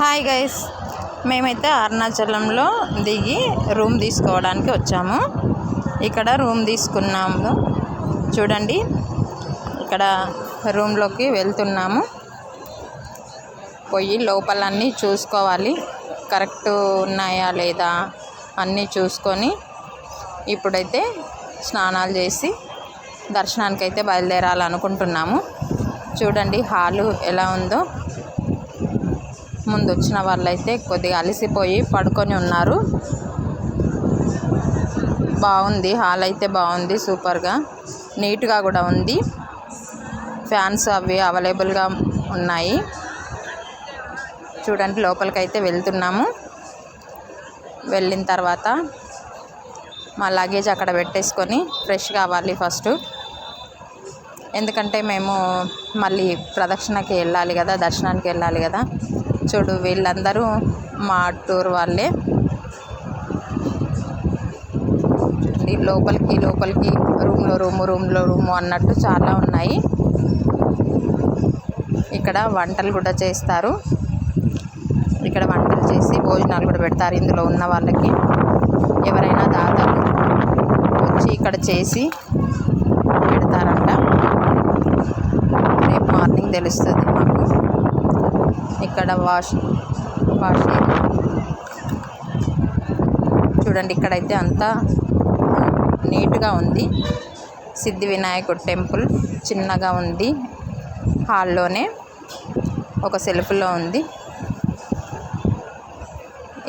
Hi guys, మేమైతే అరుణాచలంలో దిగి రూమ్ తీసుకోవడానికి వచ్చాము. ఇక్కడ రూమ్ తీసుకున్నాము. చూడండి, ఇక్కడ రూమ్లోకి వెళ్తున్నాము. పోయి లోపలన్నీ చూసుకోవాలి, కరెక్ట్ ఉన్నాయా లేదా అన్నీ చూసుకొని ఇప్పుడైతే స్నానాలు చేసి దర్శనానికి అయితే బయలుదేరాలనుకుంటున్నాము. చూడండి హాలు ఎలా ఉందో. ముందు వచ్చిన వాళ్ళైతే కొద్దిగా అలసిపోయి పడుకొని ఉన్నారు. బాగుంది, హాల్ అయితే బాగుంది, సూపర్గా నీట్గా కూడా ఉంది. ఫ్యాన్స్ అవి అవైలబుల్గా ఉన్నాయి. చూడండి లోపలికైతే వెళ్తున్నాము. వెళ్ళిన తర్వాత మా లగేజ్ అక్కడ పెట్టేసుకొని ఫ్రెష్ కావాలి ఫస్ట్. ఎందుకంటే మేము మళ్ళీ ప్రదక్షిణకి వెళ్ళాలి కదా, దర్శనానికి వెళ్ళాలి కదా. చూడు వీళ్ళందరూ మా టూర్ వాళ్ళే. లోపలికి రూమ్లో రూము అన్నట్టు చాలా ఉన్నాయి. ఇక్కడ వంటలు కూడా చేస్తారు. ఇక్కడ వంటలు చేసి భోజనాలు కూడా పెడతారు. ఇందులో ఉన్న వాళ్ళకి ఎవరైనా దాతలు వచ్చి ఇక్కడ చేసి పెడతారంట. రేపు మార్నింగ్ తెలుస్తుంది మాకు. ఇక్కడ వాష్ చూడండి, ఇక్కడైతే అంతా నీట్గా ఉంది. సిద్ధి వినాయకుడు టెంపుల్ చిన్నగా ఉంది. హాల్లోనే ఒక సెల్ఫ్లో ఉంది.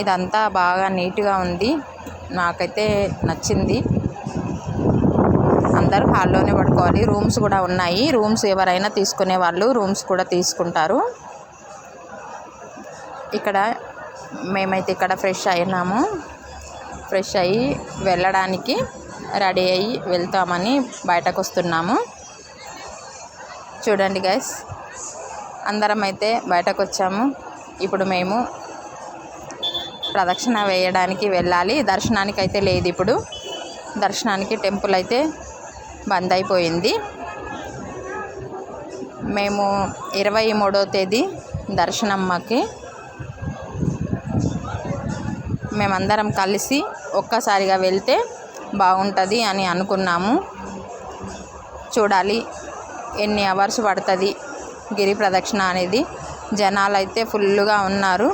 ఇదంతా బాగా నీట్గా ఉంది, నాకైతే నచ్చింది. అందరూ హాల్లోనే పడుకోవాలి. రూమ్స్ కూడా ఉన్నాయి. రూమ్స్ ఎవరైనా తీసుకునే వాళ్ళు రూమ్స్ కూడా తీసుకుంటారు. ఇక్కడ మేమైతే ఇక్కడ ఫ్రెష్ అయినాము. ఫ్రెష్ అయ్యి వెళ్ళడానికి రెడీ అయ్యి వెళ్తామని బయటకు వస్తున్నాము. చూడండి గైస్, అందరం అయితే బయటకు వచ్చాము. ఇప్పుడు మేము ప్రదక్షిణ వేయడానికి వెళ్ళాలి. దర్శనానికి అయితే లేదు. ఇప్పుడు దర్శనానికి టెంపుల్ అయితే బంద్ అయిపోయింది. మేము 23వ తేదీ దర్శనమ్మకి మేమందరం కలిసి ఒక్కసారిగా వెళ్తే బాగుంటుంది అని అనుకున్నాము. చూడాలి ఎన్ని అవర్స్ పడుతుంది గిరి ప్రదక్షిణ అనేది. జనాలు అయితే ఫుల్గా ఉన్నారు.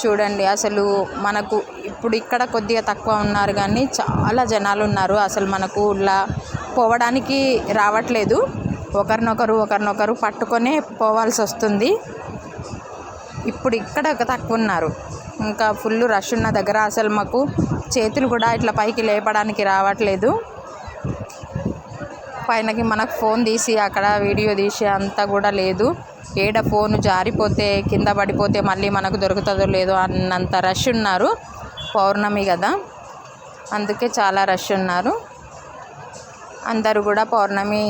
చూడండి అసలు మనకు ఇప్పుడు ఇక్కడ కొద్దిగా తక్కువ ఉన్నారు కానీ చాలా జనాలు ఉన్నారు. అసలు మనకు ఇలా పోవడానికి రావట్లేదు. ఒకరినొకరు పట్టుకొనే పోవాల్సి వస్తుంది. ఇప్పుడు ఇక్కడ తక్కువ ఉన్నారు. ఇంకా ఫుల్ రష్ ఉన్న దగ్గర అసలు మాకు చేతులు కూడా ఇట్లా పైకి లేపడానికి రావట్లేదు. పైనకి మనకు ఫోన్ తీసి అక్కడ వీడియో తీసే అంతా కూడా లేదు. ఏడ ఫోన్ జారిపోతే కింద పడిపోతే మళ్ళీ మనకు దొరుకుతుందో లేదో అన్నంత రష్ ఉన్నారు. పౌర్ణమి కదా, అందుకే చాలా రష్ ఉన్నారు. అందరూ కూడా పౌర్ణమి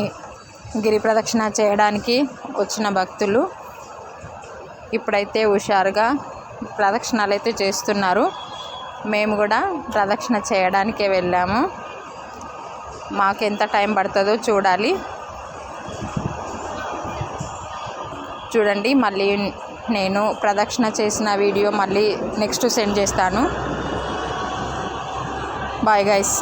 గిరి ప్రదక్షిణ చేయడానికి వచ్చిన భక్తులు ఇప్పుడైతే హుషారుగా ప్రదక్షిణలు అయితే చేస్తున్నారు. మేము కూడా ప్రదక్షిణ చేయడానికే వెళ్ళాము. మాకెంత టైం పడుతుందో చూడాలి. చూడండి మళ్ళీ నేను ప్రదక్షిణ చేసిన వీడియో మళ్ళీ నెక్స్ట్ సెండ్ చేస్తాను. Bye guys.